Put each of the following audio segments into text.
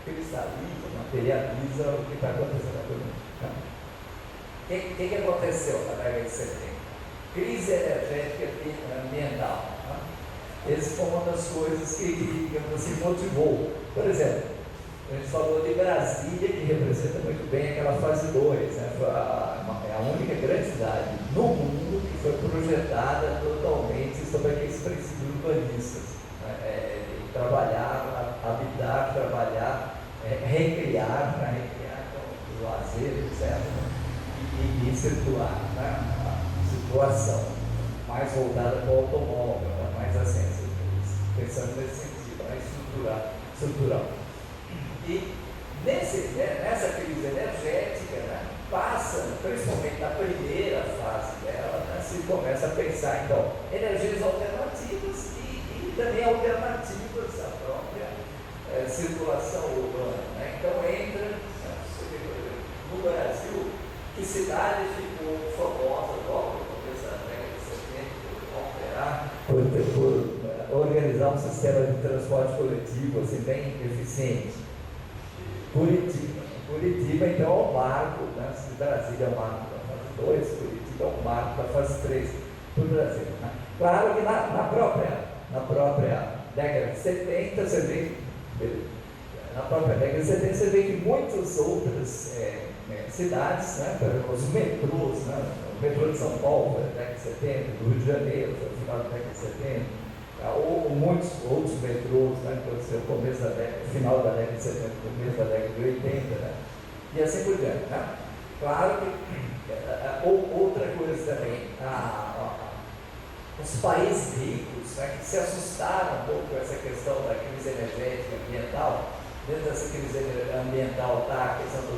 cristaliza, materializa o que está acontecendo na economia. O que aconteceu na década de 70? Crise energética e ambiental. Essa foi uma das coisas que, digamos assim, motivou. Por exemplo, a gente falou de Brasília, que representa muito bem aquela fase 2, né? É a única grande cidade no mundo que foi projetada totalmente sobre aqueles princípios urbanistas. Trabalhar, habitar, trabalhar, recriar, para recriar o lazer, etc. E situar, né? A situação mais voltada para o automóvel, mais assim, pensando nesse sentido, mais estrutural. E nessa crise energética, né, passa, principalmente na primeira fase dela, né, se começa a pensar, então, energias alternativas e também alternativas à própria circulação urbana. Né? Então entra, no Brasil, que cidade ficou famosa logo no começo da década de 70 por organizar um sistema de transporte coletivo assim, bem eficiente? Curitiba, então, é o marco, né? Se Brasília é o marco da fase 2, Curitiba é o marco da fase 3 para o Brasil. Né? Claro que na própria década de 70, você vê que muitas outras cidades, né? Os metrôs, né? O metrô de São Paulo foi na década de 70, do Rio de Janeiro foi no final da década de 70, ou muitos outros metrôs, né, que aconteceu no começo da década, final da década de 70, começo da década de 80, né, e assim por diante. Né? Claro que outra coisa também, os países ricos, né, que se assustaram um pouco com essa questão da crise energética ambiental. Dentro dessa crise ambiental está a questão do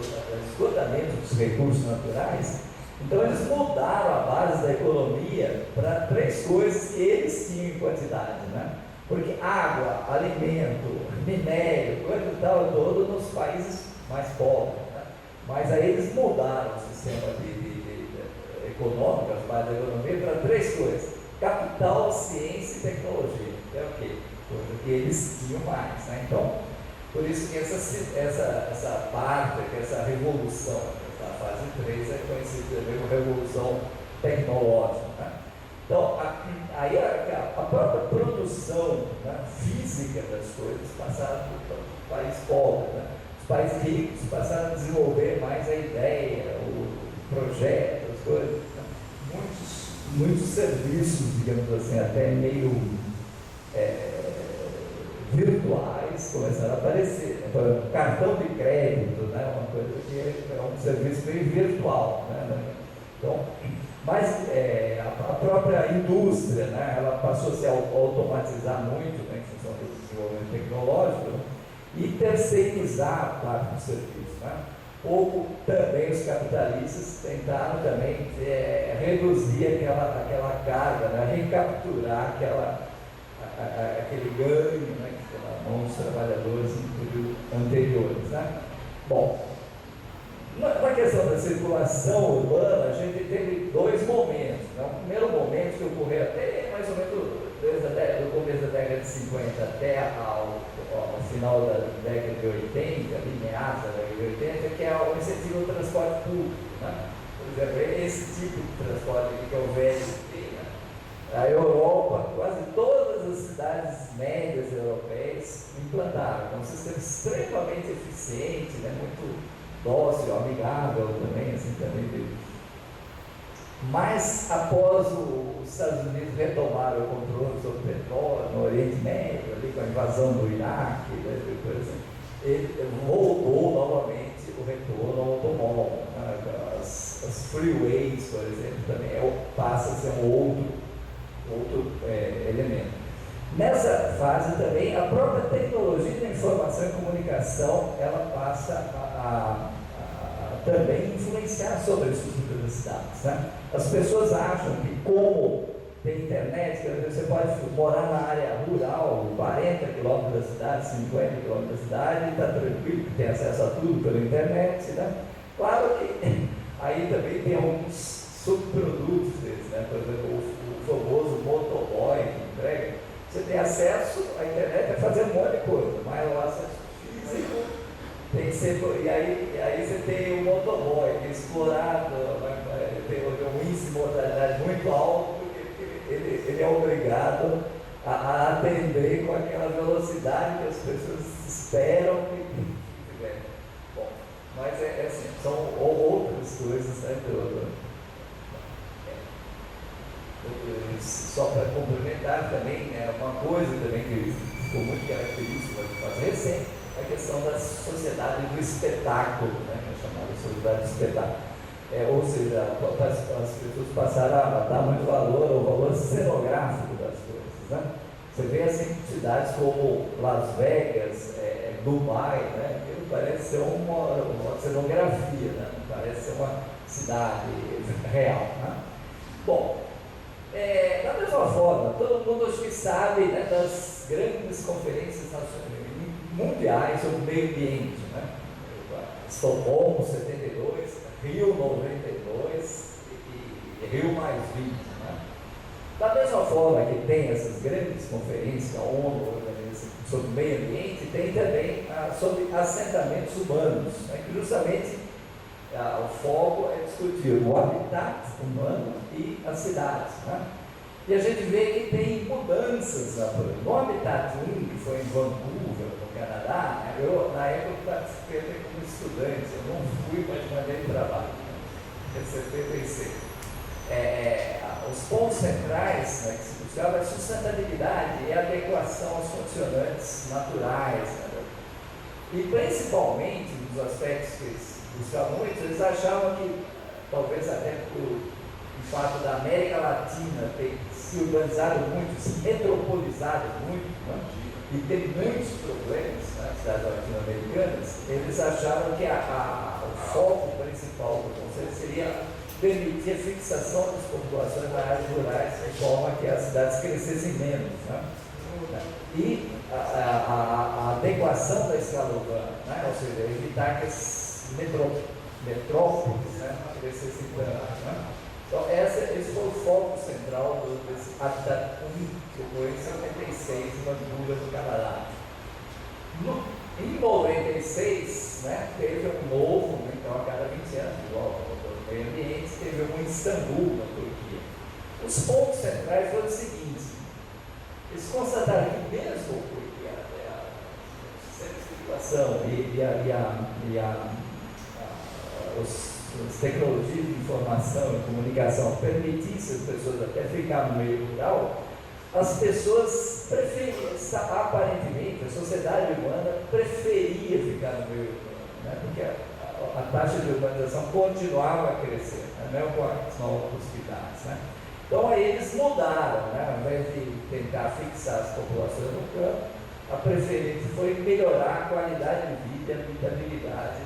esgotamento dos recursos naturais. Então eles mudaram a base da economia para 3 coisas que eles tinham em quantidade, né? Porque água, alimento, minério, coisa e tal, todo nos países mais pobres, né? Mas aí eles mudaram o sistema econômico, as bases da economia, para 3 coisas: capital, ciência e tecnologia. É o quê? Porque eles tinham mais, né? Então, por isso que essa parte, essa revolução, a fase 3 é conhecida como revolução tecnológica. Né? Então, aí a própria produção, né, física das coisas passaram para o país pobre. Né? Os países ricos passaram a desenvolver mais a ideia, o projeto, as coisas. Né? Muitos serviços, digamos assim, até meio virtuais começaram a aparecer. Por exemplo, cartão de crédito, né, uma coisa que é um serviço meio virtual. Né? Então, mas a própria indústria, né, ela passou a se automatizar muito, né, em função do desenvolvimento tecnológico, né, e terceirizar a parte do serviço. Né? Ou também os capitalistas tentaram também reduzir aquela carga, né, recapturar aquele ganho, né, que foi na mão dos trabalhadores anteriores. Né? Bom, na questão da circulação urbana, a gente teve 2 momentos. Né? O primeiro momento que ocorreu até mais ou menos desde o começo da década de 50 até ao final da década de 80, ali meados da década de 80, que é o incentivo ao transporte público. Né? Por exemplo, esse tipo de transporte aqui, que é o VLT, né? A Europa, quase todas as cidades médias europeias implantaram. É um sistema extremamente eficiente, né? Muito dócil, amigável também, assim, também. Mas após os Estados Unidos retomaram o controle sobre o petróleo no Oriente Médio, ali com a invasão do Iraque, né, ele voltou novamente o retorno ao automóvel. Né? As freeways, por exemplo, também passa a ser um outro elemento. Nessa fase também, a própria tecnologia da informação e comunicação, ela passa a também influenciar sobre a estrutura das cidades. Né? As pessoas acham que, como tem internet, que você pode morar na área rural, 40 quilômetros da cidade, 50 quilômetros da cidade, e está tranquilo, que tem acesso a tudo pela internet. Né? Claro que aí também tem alguns subprodutos deles, né? Por exemplo, o famoso motoboy que entrega. Você tem acesso à internet para fazer um monte de coisa, mas o acesso físico e aí você tem o motoboy, que é explorado, tem um índice de mortalidade muito alto, porque ele é obrigado a atender com aquela velocidade que as pessoas esperam que tiver. Bom, mas assim, são outras coisas, né? Só para complementar também, uma coisa também que ficou muito característica de fazer recente, a questão da sociedade do espetáculo, né, que é chamada sociedade do espetáculo. Ou seja, as pessoas passaram a dar muito valor ao valor cenográfico das coisas. Né? Você vê assim, cidades como Las Vegas, Dubai, né, que parece ser uma cenografia, né, não parece ser uma cidade real. Né? Bom, da mesma forma, todo mundo acho que sabe, né, das grandes conferências mundiais sobre o meio ambiente, né? Estocolmo 72, Rio 92 e Rio mais 20. Né? Da mesma forma que tem essas grandes conferências, a ONU organiza sobre o meio ambiente, tem também sobre assentamentos humanos, né, que justamente o foco é discutir o habitat humano e as cidades. Né? E a gente vê que tem mudanças no Habitat 1, que foi em Vancouver, no Canadá. Né? Eu, na época, participei até como estudante, eu não fui, mas mandei trabalho, né? Em 76. Os pontos centrais, né, que se buscava é sustentabilidade e adequação aos condicionantes naturais. Né? E principalmente, nos aspectos que eles buscavam muito, eles achavam que, talvez até por o fato da América Latina ter se urbanizado muito, se metropolizado muito, né? E ter muitos problemas nas cidades latino-americanas, eles acharam que o foco principal do conselho seria permitir a fixação das populações nas áreas rurais de forma que as cidades crescessem menos. Né? E a adequação da escala urbana, né? Ou seja, evitar que as metrópoles, né, crescessem tanto. Né? Então, esse foi o foco central desse Habitat 1, que foi em 76, em Vancouver, no Canadá. Em 96, né, teve um novo, né, então a cada 20 anos, igual ao meio ambiente, teve um em Istambul, na Turquia. Os pontos centrais foram os seguintes: eles constataram que mesmo porque a circulação as tecnologias de informação e comunicação permitissem as pessoas até ficar no meio rural, as pessoas preferiam, aparentemente, a sociedade humana preferia ficar no meio urbano, né? Porque a taxa de urbanização continuava a crescer, né? Mesmo com as novas possibilidades. Né? Então aí eles mudaram, né? Ao invés de tentar fixar as populações no campo, a preferência foi melhorar a qualidade de vida e a habitabilidade,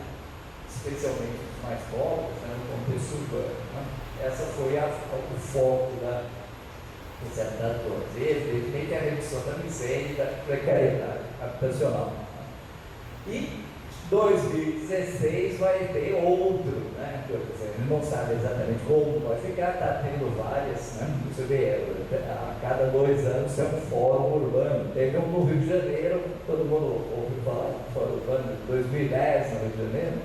especialmente os mais pobres, né, no contexto urbano. Né? Essa foi o foco da sociedade toda. E, evidentemente, a redução da miséria e da precariedade habitacional. Né? E 2016 vai ter outro, né? Quer dizer, não sabe exatamente como vai ficar, está tendo várias, né? Você vê, a cada 2 anos tem um fórum urbano. Teve um no Rio de Janeiro, todo mundo ouviu falar do fórum urbano de 2010 no Rio de Janeiro.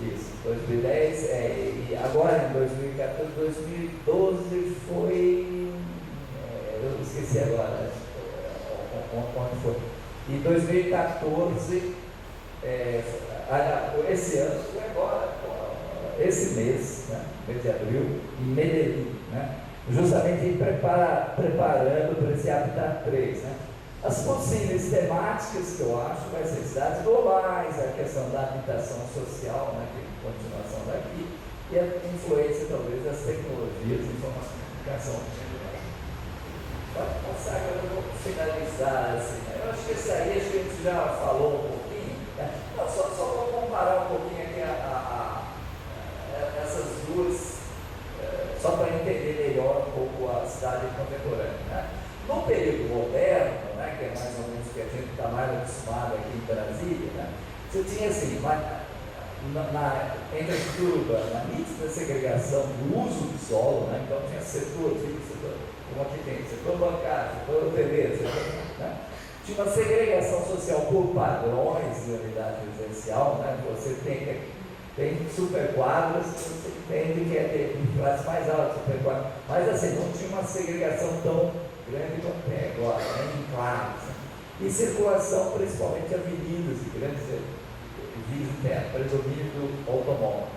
Isso, 2010, e agora em 2014, 2012 foi, eu esqueci agora, onde foi. Em 2014, esse ano foi agora, esse mês, né, mês de abril, em Medellín, né, justamente preparando para esse Habitat 3. Né. As possíveis temáticas que eu acho vai ser cidades globais, a questão da habitação social, né, que é a continuação daqui, e a influência talvez das tecnologias de informação e comunicação. Pode passar, agora eu vou finalizar assim. Né? Eu acho que isso aí a gente já falou um pouquinho. Né? Não, só vou comparar um pouquinho aqui essas duas, só para entender melhor um pouco a cidade contemporânea. Né? No período moderno, né, que é mais ou menos o que a gente está mais acostumado aqui em Brasília, né, você tinha assim, entre a estrutura urbana, a nítida segregação do uso do solo, né, então tinha setor, como aqui tem, setor bancário, setor hoteleiro, né, tinha uma segregação social por padrões de unidade residencial. social, né? Você tem superquadras, você entende que é de classe mais alta, superquadras, mas assim, não tinha uma segregação tão grande quanto tem agora, né? Em classes. Né? E circulação, principalmente avenidas e grandes vias internas, predomínio do automóvel.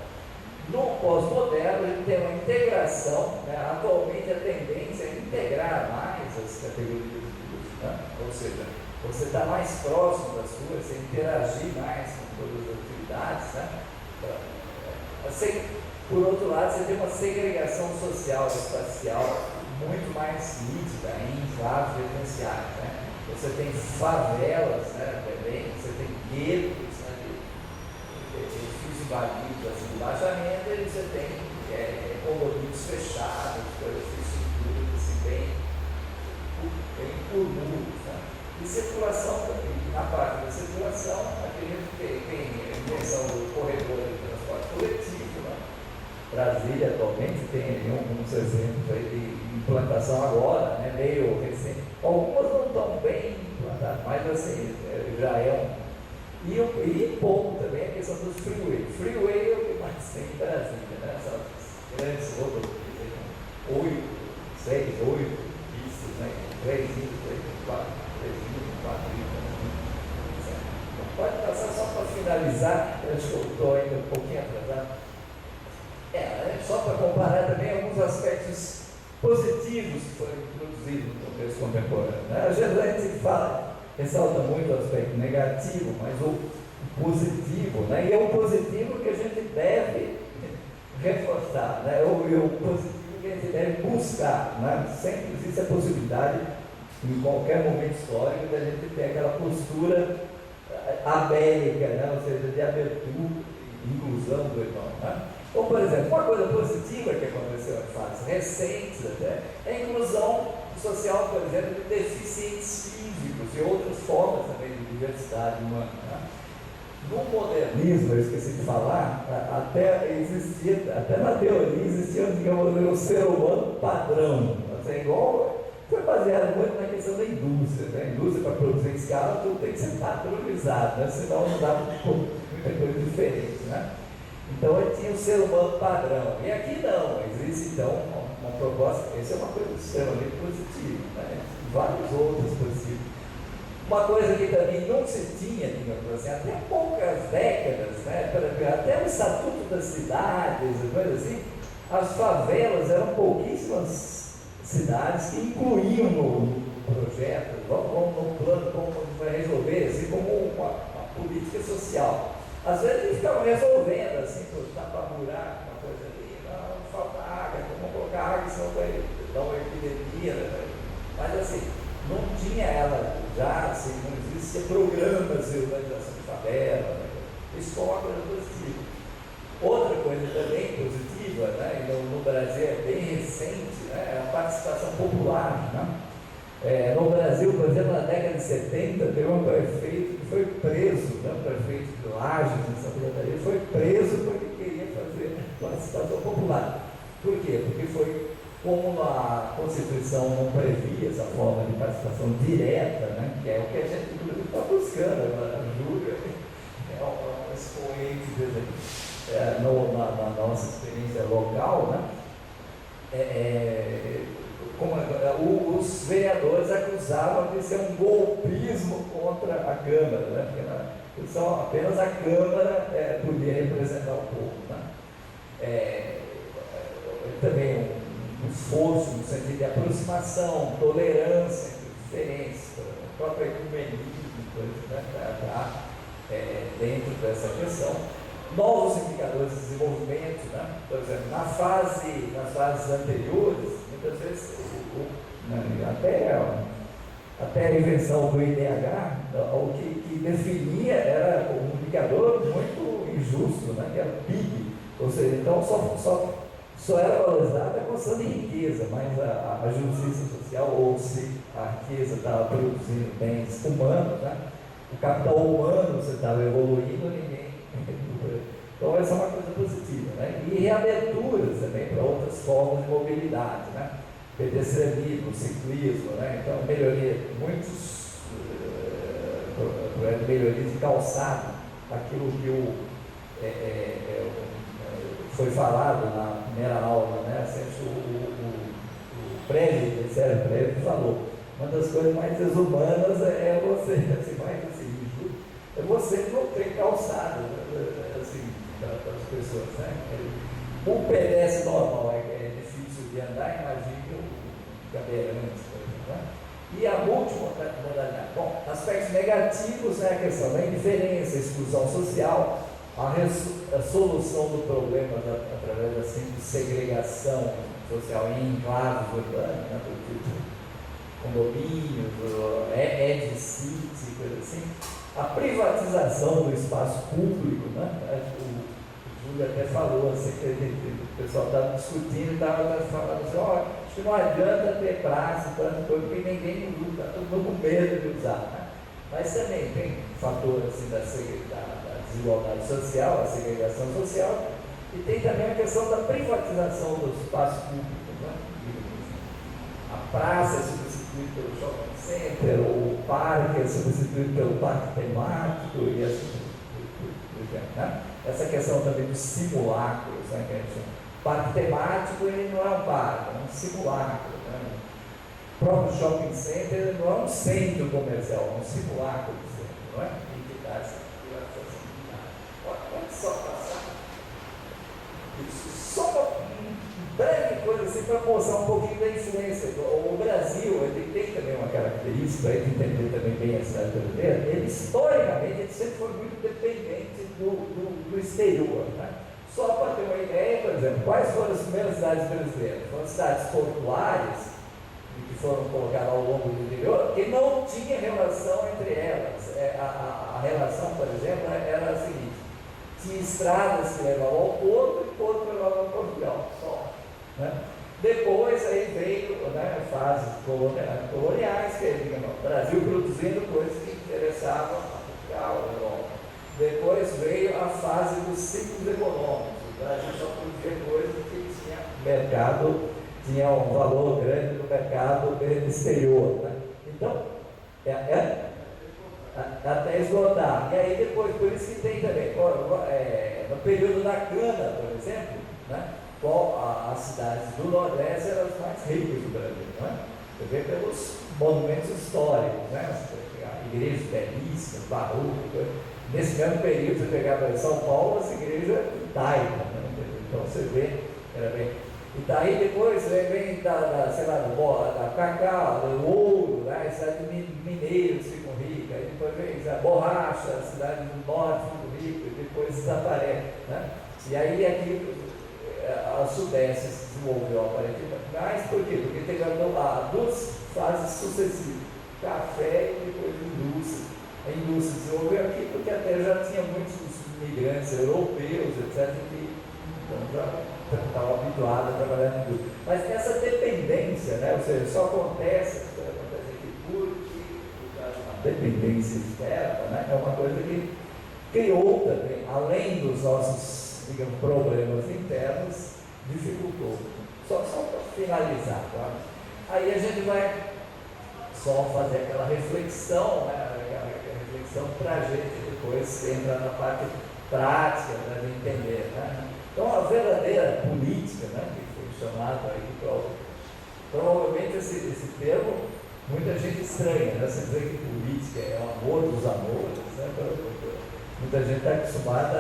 No pós-moderno, ele tem uma integração, né? Atualmente a tendência é integrar mais as categorias de uso, né? Ou seja, você está mais próximo das ruas, você interagir mais com todas as atividades, né? Assim, por outro lado, você tem uma segregação social, espacial, muito mais nítida em enclaves residenciais, né? Você tem favelas, né, também, você tem guetos, né, de edifícios invadidos, assim, de baixamento, e você tem condomínios fechados, coisas de estruturas, assim, bem por muros, né? E circulação também, na parte da circulação, acredito que tem a invenção do corredor de transporte coletivo, né? Brasília atualmente tem alguns exemplos aí de implantação agora, né? Meio recente. Algumas não estão bem implantadas, mas assim, já é um. E pouco também a questão dos freeway. Freeway é o que mais tem em Brasília, né? Essas grandes rodovias, 8, 6, 8 pistas, né? 3, 5, 3, 4. Pode passar só para finalizar, eu acho que eu estou ainda um pouquinho atrasado. Só para comparar também alguns aspectos positivos que foram introduzidos no contexto contemporâneo. Né? Às vezes a gente ressalta muito o aspecto negativo, mas o positivo, né? E é o positivo que a gente deve reforçar, né? O positivo que a gente deve buscar, né? Sempre existe a possibilidade, em qualquer momento histórico, da gente ter aquela postura abélica, né? Ou seja, de abertura e inclusão do irmão. Né? Ou, por exemplo, uma coisa positiva que aconteceu em fases recentes até, é a inclusão social, por exemplo, de deficientes físicos e outras formas também de diversidade humana. Né? No modernismo, eu esqueci de falar, até na teoria existia, digamos, o ser humano padrão. Assim, igual foi baseado muito na questão da indústria. Né? A indústria, para produzir em escala, tudo tem que ser padronizado, né? Senão não dá muita coisa diferente. Né? Então ele tinha o ser humano padrão. E aqui não, existe então uma proposta, essa é uma coisa extremamente positiva, né? Vários outros positivos. Uma coisa que também não se tinha, digamos assim, até poucas décadas, né? Até o Estatuto das Cidades, coisas assim, as favelas eram pouquíssimas cidades que incluíam no projeto, no plano, como vai resolver, assim, como uma política social. Às vezes eles ficavam resolvendo, assim, tapar buraco, uma coisa ali, não falta água, vamos colocar água, senão vai dar uma epidemia, né? Mas assim, não tinha ela já, assim, não existia programas de urbanização de favela, né? Isso foi uma coisa positiva. Outra coisa também positiva, né, no Brasil é bem recente, né, é a participação popular. Né? No Brasil, por exemplo, na década de 70, teve um prefeito que foi preso, né, um prefeito de Lages, em Santa Catarina, foi preso porque queria fazer participação popular. Por quê? Porque foi, como a Constituição não previa essa forma de participação direta, né, que é o que a gente está buscando agora. A Júlia é um expoente na nossa experiência local, né? Os vereadores acusavam de ser um golpismo contra a Câmara, né? Porque apenas a Câmara podia representar o povo. Né? Também um esforço no sentido de aproximação, tolerância entre diferentes, o próprio ecumenismo, né? Dentro dessa questão. Novos indicadores de desenvolvimento, né? Por exemplo, nas fases anteriores, muitas vezes, até a invenção do IDH, o que definia era um indicador muito injusto, né? Que era o PIB, ou seja, então só era valorizada a questão de riqueza, mas a justiça social, ou se a riqueza estava produzindo bens humanos, né? O capital humano você estava evoluindo, ninguém. Então essa é uma coisa positiva, né? E reaberturas também para outras formas de mobilidade, né? Pedestrianismo, ciclismo, né? Então melhorias de calçado, aquilo que foi falado na primeira aula, né? O Prévio falou, uma das coisas mais desumanas é você, assim, mais assim, é você que não tem calçado, assim, para as pessoas, né? Um pedestre normal é difícil de andar, imagine um cadeirante, por exemplo, né? E a multimodalidade. Bom, aspectos negativos, né, a questão da indiferença, exclusão social, a solução do problema através assim, de segregação social em enclaves urbanos, né, por tipo condomínios, Ed City, coisa assim. A privatização do espaço público, né? O Júlio até falou, assim, que o pessoal estava discutindo e estava falando assim, acho que não adianta ter praça, tanto coisa, porque ninguém usa, está todo mundo com medo de usar. Né? Mas também tem fator assim, da desigualdade social, a segregação social, e tem também a questão da privatização do espaço público. Né? A praça é substituída pelo shopping center, o parque é substituído pelo parque temático, e assim por diante. Né? Essa questão também dos simulacros, né, que a gente chama. Parque temático, ele não é um parque, é um simulacro. Né? O próprio shopping center não é um centro comercial, é um simulacro de centro, não é? Entidades pode só passar isso, só uma breve coisa assim para mostrar um pouquinho da influência. O Brasil, ele tem também uma característica, para entender também bem a cidade brasileira, ele historicamente ele sempre foi muito dependente do exterior. Né? Só para ter uma ideia, por exemplo, quais foram as primeiras cidades brasileiras? Foram cidades portuárias, que foram colocadas ao longo do interior, que não tinha relação entre elas. A relação, por exemplo, era a seguinte: tinha estradas que levavam ao porto e porto que levavam ao Portugal, só. Né? Depois aí veio, né, fases coloniais, que é, digamos, o Brasil produzindo coisas que interessavam a Portugal, a Europa. Depois veio a fase dos ciclos econômicos. O Brasil só produzia coisas que tinha mercado, tinha um valor grande no mercado exterior. Né? Então, até esgotar. E aí depois, por isso que tem também, no período da cana, por exemplo, né? As cidades do Nordeste eram as mais ricas do Brasil. Né? Você vê pelos monumentos históricos, né? Igrejas belíssimas, barulho. Nesse mesmo período, você pegava em São Paulo, as igrejas taicas, né? Então você vê, era bem. E daí depois vem da cacau, do ouro, né? A cidade de Mineiros ficam ricas, aí depois vem a borracha, a cidade do norte ficam ricas, e depois desaparece. Né? E aí aqui a Sudeste se desenvolveu aparentemente mais, por quê? Porque teve duas fases sucessivas, café e depois indústria. A indústria se desenvolveu aqui porque até já tinha muitos imigrantes europeus, etc., que então, já estavam habituados a trabalhar na indústria. Mas essa dependência, né, ou seja, só acontece aqui porque a dependência externa, né, é uma coisa que criou também, além dos nossos, digamos, problemas internos, dificultou. Só para finalizar, tá? Aí a gente vai só fazer aquela reflexão, né, para a gente depois entrar na parte prática, para entender. Né? Então, a verdadeira política, né, que foi chamado aí, provavelmente esse termo, muita gente estranha, né? Você dizer que política é o amor dos amores, né? Muita gente está acostumada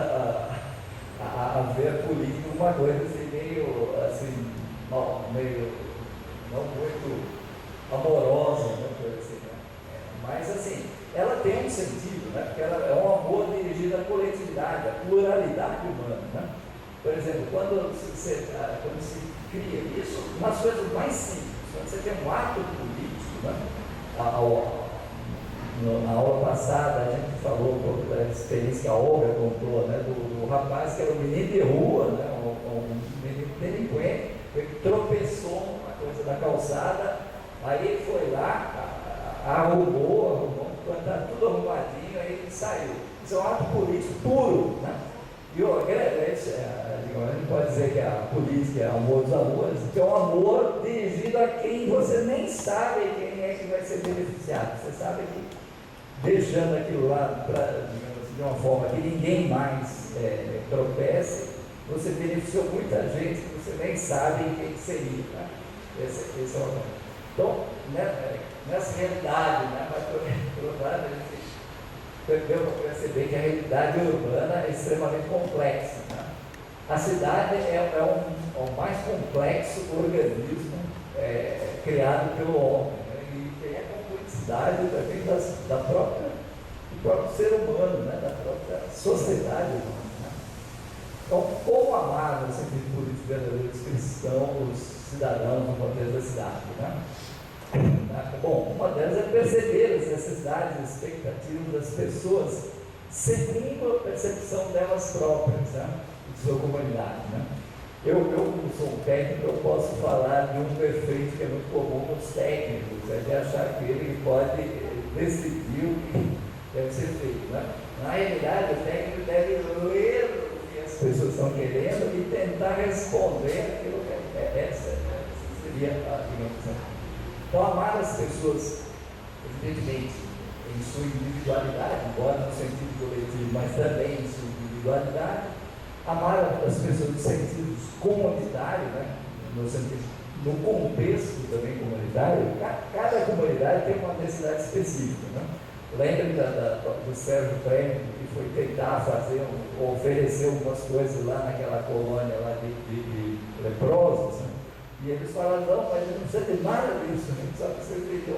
a ver política uma coisa assim, meio, assim, meio não muito amorosa, né? Coisa assim, né? Mas, assim, ela tem um sentido, né? Porque ela é um amor dirigido à coletividade, à pluralidade humana. Né? Por exemplo, quando se cria isso, umas coisas mais simples, quando você tem um ato político, né? Na aula passada a gente falou um pouco da experiência que a Olga contou, né? do rapaz que era um menino de rua, né? um menino delinquente, que tropeçou numa coisa da calçada, aí ele foi lá, arrumou, quando está tudo arrumadinho, aí ele saiu. Isso é um ato político puro. Né? E a gente pode dizer que a política é amor dos amores, que é um amor dirigido a quem você nem sabe quem é que vai ser beneficiado. Você sabe que deixando aquilo lá, digamos assim, de uma forma que ninguém mais tropece, você beneficiou muita gente que você nem sabe quem que seria. Né? Esse é o... Então, né, nessa realidade, né, mas por outro lado, a gente deu para perceber que a realidade urbana é extremamente complexa. Né? A cidade é o mais complexo organismo criado pelo homem, né? E tem a complexidade também do próprio ser humano, né? Da própria sociedade humana. Né? Então, como amar no sentido político verdadeiro os cristãos, os cidadãos no contexto da cidade? Né? Bom, uma delas é perceber as necessidades e expectativas das pessoas segundo a percepção delas próprias, né? De sua comunidade. Né? Eu, como sou um técnico, eu posso falar de um defeito que é muito comum nos técnicos, é de achar que ele pode decidir o que deve ser feito. Né? Na realidade, o técnico deve ler o que as pessoas estão querendo e tentar responder aquilo que essa seria a digamos. Então, amar as pessoas, evidentemente, em sua individualidade, embora no sentido coletivo, mas também em sua individualidade, amar as pessoas no sentido comunitário, né? No contexto também comunitário, cada comunidade tem uma necessidade específica. Né? Lembra do Sérgio Prêmio, que foi tentar oferecer algumas coisas lá naquela colônia lá de leprosos, né? E eles falaram, não, mas não precisa de nada disso, a gente só precisa de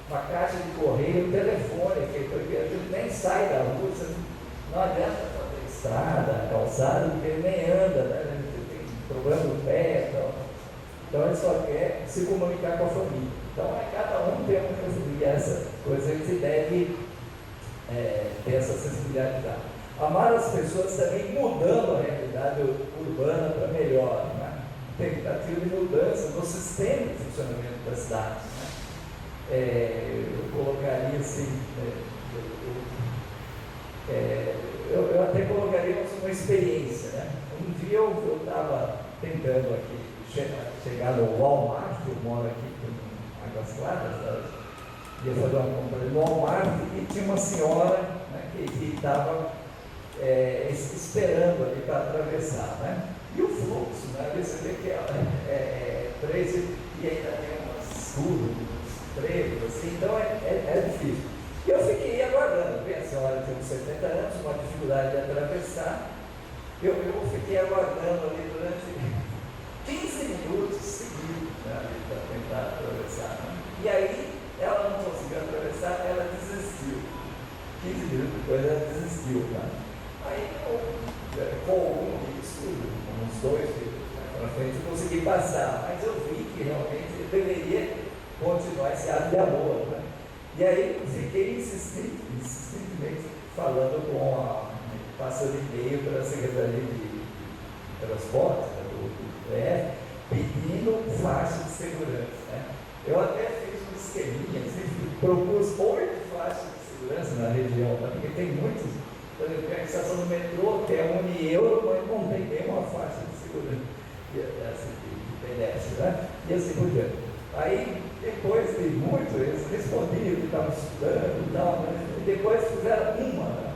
uma caixa de correio, um telefone, porque a gente nem sai da rua, não adianta fazer estrada, calçada, porque ele nem anda, né? Ele tem problema no pé, então ele só quer se comunicar com a família. Então cada um tem uma sensibilidade, essa coisa a gente deve ter essa sensibilidade. Amar as pessoas também mudando a realidade urbana para melhor, né? Tentativa de mudança no sistema de funcionamento da cidade. Né? Eu colocaria assim, eu até colocaria uma experiência. Né? Um dia eu estava tentando aqui chegar no Walmart, eu moro aqui em Águas Claras, ia fazer uma compra no Walmart e tinha uma senhora, né, que estava esperando ali para atravessar. Né? E o fluxo, né? Você vê que é 13 e ainda tem umas curvas, uns trevos, assim, então é difícil. E eu fiquei aguardando, bem, a senhora tem uns 70 anos, uma dificuldade de atravessar, eu fiquei aguardando ali durante 15 minutos seguidos, né, para tentar atravessar. Né? E aí, ela não conseguiu atravessar, ela desistiu. 15 minutos depois ela desistiu. Tá? Aí, com algum risco, uns 2 minutos para frente, eu consegui passar, mas eu vi que realmente eu deveria continuar esse ato de amor. Né? E aí fiquei insistentemente falando passando e-mail para a Secretaria de Transporte, do PF, pedindo faixa de segurança. Né? Eu até fiz um esqueminha, propus 8 faixas de segurança na região, tá? Porque tem muitos. Por exemplo, tem a estação do metrô, que é €1, mas não tem nenhuma faixa de segurança de pedestre, né? E assim por diante. Aí, depois de muito, eles respondiam que estavam estudando e tal, né? E depois fizeram uma, né?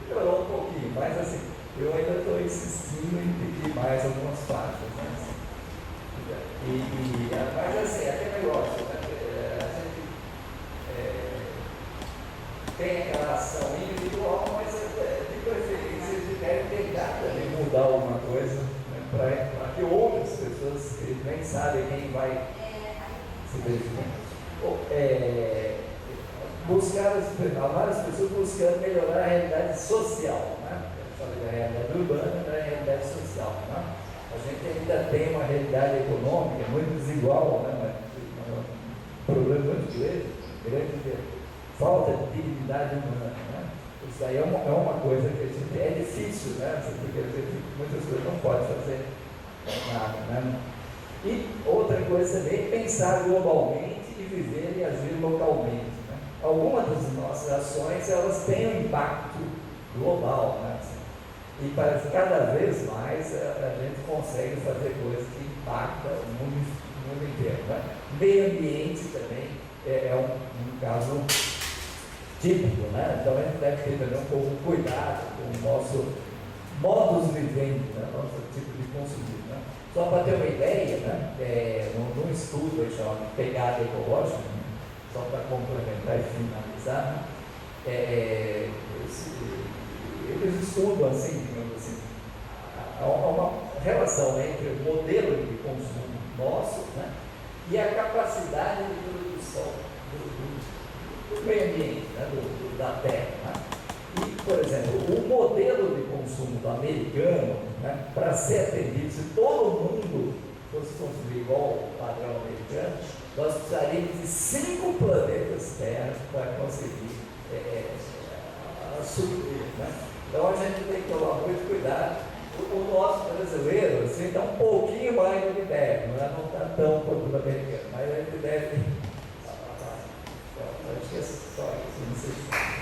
Melhorou um pouquinho, mas assim, eu ainda estou insistindo em pedir mais algumas faixas, né? Mas assim, aquele negócio, né? A gente tem aquela ação individual, mas de preferência a gente deve tentar também mudar alguma coisa, né, para que outras pessoas que nem sabem quem vai se verificar. Amar as pessoas buscando melhorar a realidade social. Né? Eu falei da realidade urbana e da realidade social. Né? A gente ainda tem uma realidade econômica muito desigual, né? Um problema muito grande. Falta de dignidade humana. Né? Isso aí é uma coisa que a gente, é difícil, né? Porque a gente, muitas coisas não pode fazer nada. Né? E outra coisa também é pensar globalmente e viver e agir localmente. Né? Algumas das nossas ações elas têm um impacto global. Né? E para cada vez mais a gente consegue fazer coisas que impactam o mundo inteiro. Né? Meio ambiente também é um caso típico, né? Então a gente deve ter também um pouco de cuidado com o nosso modus vivendi, né? Nosso tipo de consumir, né? Só para ter uma ideia, né? Num estudo aí chamado Pegada Ecológica, né? Só para complementar e finalizar, né? Eles estudam assim, digamos assim, há uma relação entre o modelo de consumo nosso, né? E a capacidade de produção do meio ambiente, né? Da terra. Né? E, por exemplo, o modelo de consumo do americano, né? Para ser atendido, se todo mundo fosse consumir igual o padrão americano, nós precisaríamos de 5 planetas Terra para conseguir suprir. Né? Então a gente tem que tomar muito cuidado. O nosso brasileiro assim, está um pouquinho mais do que deve, não está tão quanto o americano, mas a gente deve. Então, acho que é só isso. Não sei se...